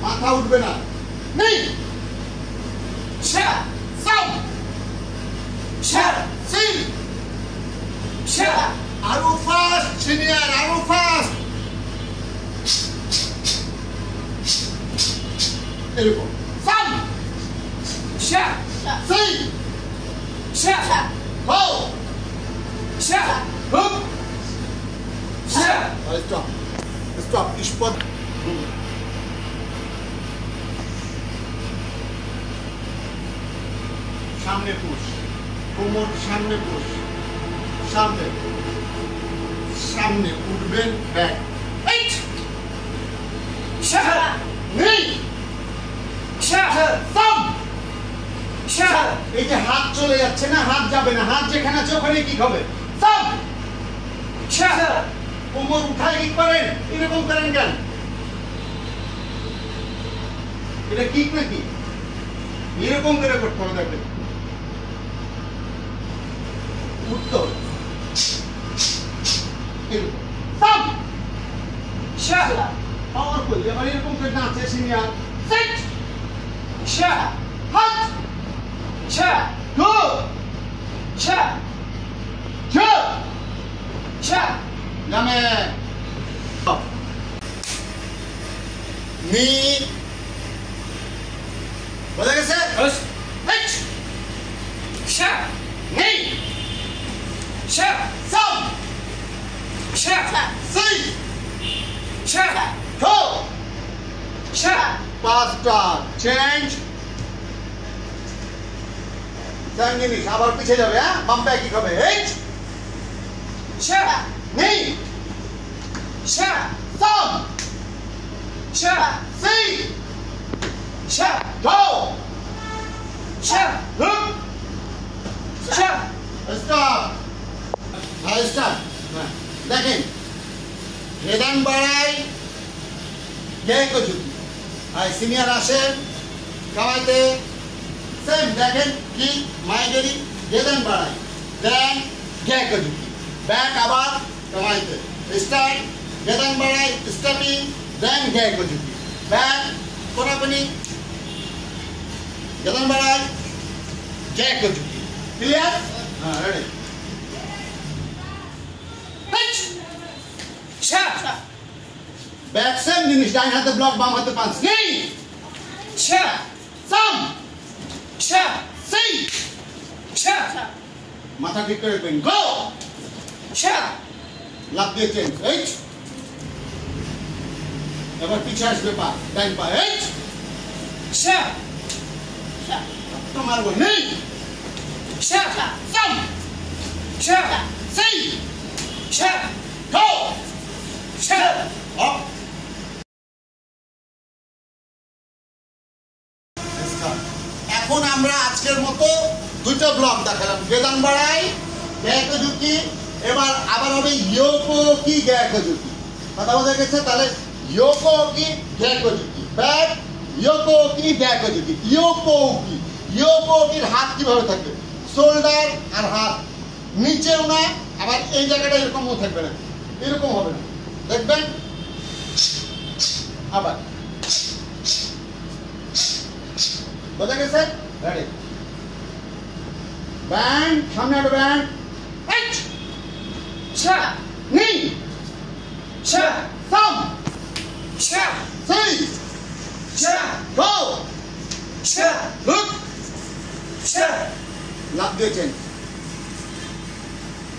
মাথা উঠবে না নেই সাম সিল আরো ফাস্ট সিনিয়র আরো ফাস্ট এরকম সাম সিল হো হুক স্টপ স্টপ ইস্পত সামনে পুশ কোমর সামনে পুশ সামনে সামনে উঠবেন ব্যাক এইট নেই এই যে হাত চলে যাচ্ছে না হাত যাবে না হাত যেখানে আছে ওখানে কি হবে কোমর উঠায় কি করেন এরকম করেন কেন এটা ঠিক নাকি এরকম করে করতে হবে দেখবেন উত্তর পাওয়ারফুল এবার এরকম করে নাচে সিনিয়র সেট হাত গো নামে নি বোঝা গেছে নেই সাম সি গো পাঁচটা চেঞ্জ সেম জিনিস আবার পিছিয়ে যাবে হ্যাঁ বাম ব্যাক কি হবে এইট নেই সাম সি গো হুক স্টপ হ্যাঁ স্টপ দেখেন হেদান বাড়াই গেকো ঝুঁকি আর সিনিয়র আসেন কামাইতে সেম দেখেন কি মাইগেরি হেদান বাড়াই দেন গেকো ঝুঁকি ব্যাক আবার কামাইতে স্টার্ট হেদান বাড়াই স্টেপিং দেন গেকো ঝুঁকি ব্যাক কোনাকুনি হেদান বাড়াই গেকো ঝুঁকি ক্লিয়ার হ্যাঁ রেডি ব্যাক সেম জিনিস ডান হাতে ব্লক বাম হাতে পাঁচ নেই সাম সি মাথা ঠিক করে পেন গো লাভ দিয়ে চেঞ্জ এইট এবার পিছে আসবে পা ডান পা এইট তো মারবো নেই সাম সি গো up এখন আমরা আজকের মতো দুটো ব্লক দেখালাম বেদান বাড়াই গেকো ঝুঁকি এবার আবার হবে ইয়োকো কি গেকো ঝুঁকি কথা বোঝা গেছে তাহলে ইয়োকো কি গেকো ঝুঁকি ব্যাক ইয়োকো কি গেকো ঝুঁকি ইয়োকো কির হাত কিভাবে থাকবে শোল্ডার আর হাত নিচেও না আবার এই জায়গাটা এরকমও থাকবে না এরকম হবে না দেখবেন আবার বোঝা গেছে রেডি ব্যান্ড সামনে একটা ব্যান্ড এইট নি সাম সি গো লুক লাভ দিয়ে চেঞ্জ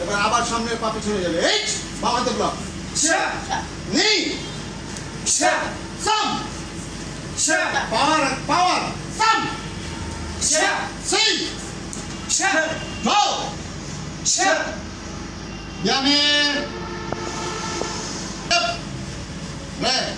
এবার আবার সামনের পা পিছনে যাবে এইট বাম হাতে ব্লক নি সাম পাওয়ার সাম সি গো Yummy! Red!